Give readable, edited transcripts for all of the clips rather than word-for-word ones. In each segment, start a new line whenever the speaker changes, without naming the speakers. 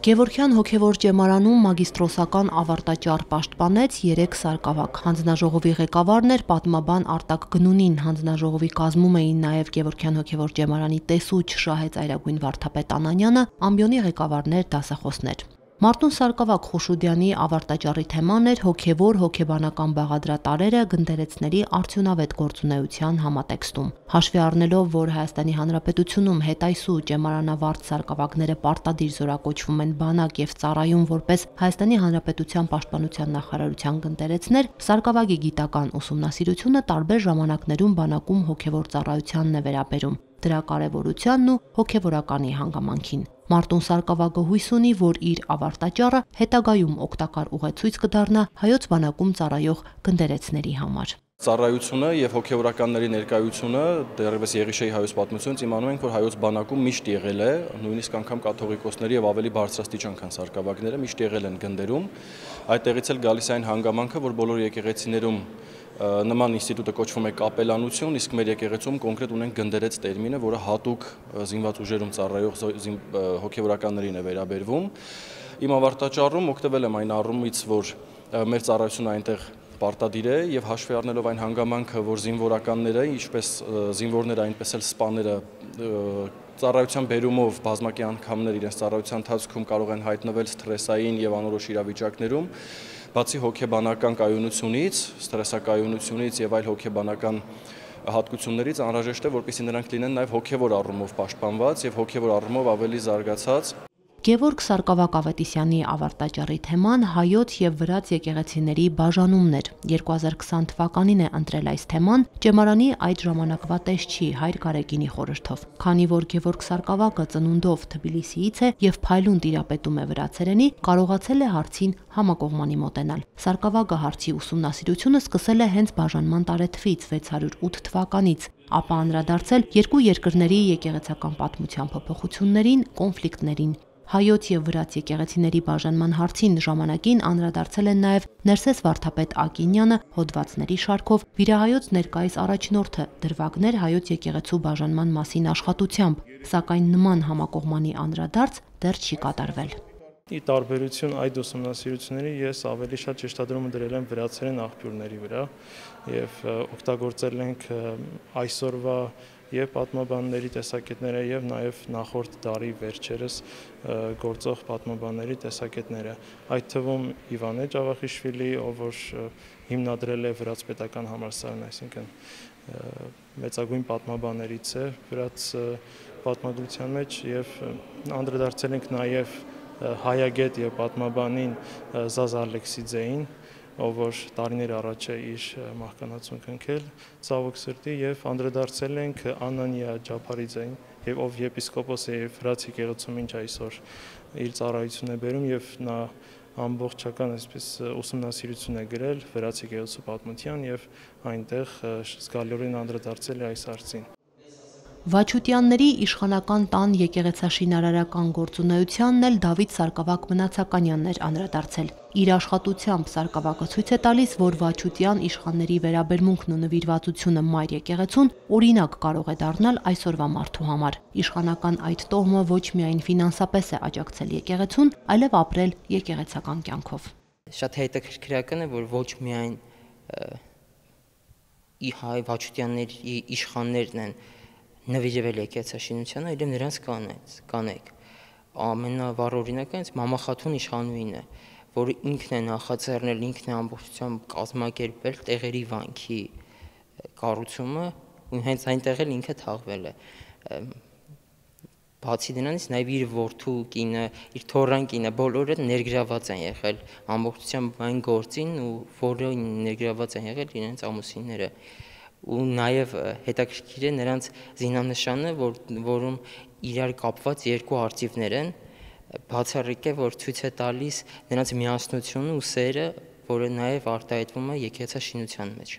Գևորգյան հոգևոր ճեմարանում մագիստրոսական ավարտաճառ պաշտպանեց 3 սարկավակ։ Հանձնաժողովի ղեկավարն էր պատմաբան Արտակ Գնունին, հանձնաժողովի կազմում էին նաև Գևորգյան հոգևոր ճեմարանի տեսուչ Շահե Ծայրագույն Վարդապետ Անանյանը, ամբիոնի ղեկավարներ, դասախոսներ։ Մարտուն Սարգսակ Խուշուդյանի ավարտաճառի թեման էր հոգևոր հոգեբանական բաղադրատարերը գնդերեցների արդյունավետ գործունեության համատեքստում։ Հաշվի առնելով, որ Հայաստանի Հանրապետությունում հետայսու ճեմարանավարտ սարկավակները պարտադիր զորակոչվում են բանակ եւ ծառայում որպես Հայաստանի Հանրապետության Պաշտպանության նախարարության գնդերեցներ, սարկավակի գիտական ուսումնասիրությունը տարբեր ժամանակներում բանակում հոգևոր ծառայությանն է վերաբերում, դրա կարևորությանն ու հոգևորականի հանգամանքին։ Մարտուն Սարգսակը հույս ունի, որ իր ավարտաճառը հետագայում օգտակար ուղեցույց կդառնա հայոց բանակում ծառայող գնդերեցների համար։
Ծառայությունը եւ հոգեվորականների ներկայությունը դեռևս Եղիշեի հայոց պատմությունից իմանում ենք, որ հայոց բանակում միշտ եղել է, նույնիսկ անգամ կաթողիկոսների եւ ավելի բարձրաստիճան քան սարկավակները միշտ եղել են գնդերում։ Այդտեղից էլ գալիս է այն հանգամանքը, որ բոլոր եկեղեցիներում նման ինստիտուտը կոչվում է կապելանություն, իսկ մեր եկեղեցում կոնկրետ ունենք գնդերեց տերմինը, որը հատուկ զինված ուժերում ծառայող հոգեվորականներին է վերաբերվում։ Իմ ավարտաճառում օգտվել եմ այն առումից, որ մեր ծառայությունը այնտեղ պարտադիր է եւ հաշվի առնելով այն հանգամանքը, որ զինվորականները, ինչպես զինվորները, այնպես էլ սպաները ծառայության բերումով բազմակի անդամներ իրենց ծառայության ընթացքում կարող են հայտնվել սթրեսային եւ անորոշ իրավիճակներում, բացի հոգեբանական կայունությունից, սթրեսակայունությունից եւ այլ հոգեբանական հատկություններից անհրաժեշտ է, որպեսզի նրանք լինեն նաեւ հոգեվոր առումով պաշտպանված եւ հոգեվոր առումով ավելի զարգացած։
Գևորգ Սարգսակ Ավետիսյանի ավարտաճառի թեման հայոց եւ վրաց եկեղեցիների բաժանումն էր։ 2020 թվականին է ընտրել այս թեման ճեմարանի այդ ժամանակվա տեսչի Հայր Գարեգինի խորհրդով։ Քանի որ Գևորգ Սարգսակը ծնունդով Թբիլիսիից է եւ փայլուն տիրապետում է վրացերենի, կարողացել է հարցին համակողմանի մոտենալ։ Սարգսակը հարցի ուսումնասիրությունը սկսել է հենց բաժանման տարեթվից 608 թվականից, ապա անդրադարձել երկու երկրների եկեղեցական պատմության փոփոխություններին, կոնֆլիկտներին։ Հայոց եւ վրաց եկեղեցիների բաժանման հարցին ժամանակին անդրադարձել են նաեւ Ներսես Վարդապետ Ակինյանը հոդվածների շարքով, Վիրահայոց ներկայիս առաջնորդը դրվագներ հայոց եկեղեցու բաժանման մասին աշխատությամբ, սակայն նման համակողմանի անդրադարձ դեռ չի կատարվել։
Ի տարբերություն այդ ուսումնասիրությունների ես ավելի շատ շեշտադրումը դրել եմ վրացերեն աղբյուրների վրա եւ օգտագործել ենք այսօրվա եւ պատմաբանների տեսակետները եւ նաեւ նախորդ դարի վերջերս գործող պատմաբանների տեսակետները, այդ թվում Իվանե Ջավախիշվիլի, ով որ հիմնադրել է վրաց պետական համալսարանը, այսինքն մեծագույն պատմաբաններից է վրաց պատմագրության մեջ եւ անդրադարձել ենք նաեւ հայագետ եւ պատմաբանին Զազա Ալեքսիձեին, ով որ տարիներ առաջ է իր մահկանացուն քնքել ցավոք սրտի եւ անդրադարձել ենք Անանիա Ջափարիձեին, եւ ով եպիսկոպոս է եւ վրաց եկեղեցում ինչ այսօր իր ծառայությունն է բերում եւ նա ամբողջական այսպես ուսումնասիրություն է գրել վրաց եկեղեցու պատմության եւ այնտեղ զգալիորեն անդրադարձել է այս հարցին։
Վաչուտյանների իշխանական տան եկեղեցաշինարարական գործունեությանն էլ Դավիթ Սարգսակ Մնացականյանն էր անդրադարձել։ Իր աշխատությամբ Սարգսակը ցույց է տալիս, որ Վաչուտյան իշխանների վերաբերմունքն ու նվիրվածությունը մայր եկեղեցուն օրինակ կարող է դառնալ այսօրվա մարդու համար։ Իշխանական այդ տոհմը ոչ միայն ֆինանսապես է աջակցել եկեղեցուն, այլև ապրել եկեղեցական կյանքով։
Շատ հետաքրքրական է, որ ոչ միայն հայ Վաչուտյանների իշխաններն են նվիրվել եկեղեցաշինությանը, այլև նրանց կանայք։ Ամենավառ օրինակը հենց Մամախաթուն իշխանուհին է, որը ինքն է նախաձեռնել, ինքն է ամբողջությամբ կազմակերպել տեղերի վանքի կառուցումը, ու հենց այնտեղ էլ ինքը թաղվել է։ Բացի դրանից նաև իր որդու կինը, իր թոռան կինը բոլորը ներգրաված են եղել ամբողջությամբ այն գործին, ու որը ներգրաված են եղել իրենց ամուսինները։ Ու նաև հետաքրքիր է նրանց զինանշանը, որում իրար կապված երկու արծիվներ են, բացառիկ է, որ ցույց է տալիս նրանց միասնությունը ու սերը, որը նաև արտահայտվում է եկեղեցաշինության մեջ։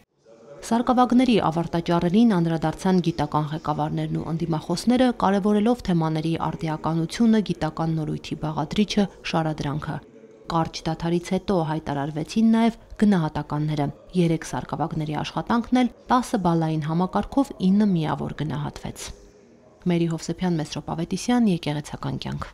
Սարգսակների ավարտաճառերին անդրադարձան գիտական ղեկավարներն ու ընդդիմախոսները, կարևորելով թեմաների արդիականությունը, գիտական նորույթի բաղադրիչը, շարադրանքը։ Կարճ դադարից հետո հայտարարվեցին նաև գնահատականները։ 3 սարկավակների աշխատանքն էլ 10 բալային համակարգով 9 միավոր գնահատվեց։ Մերի Հովսեփյան, Մեսրոպ Ավետիսյան, Եկեղեցական կյանք։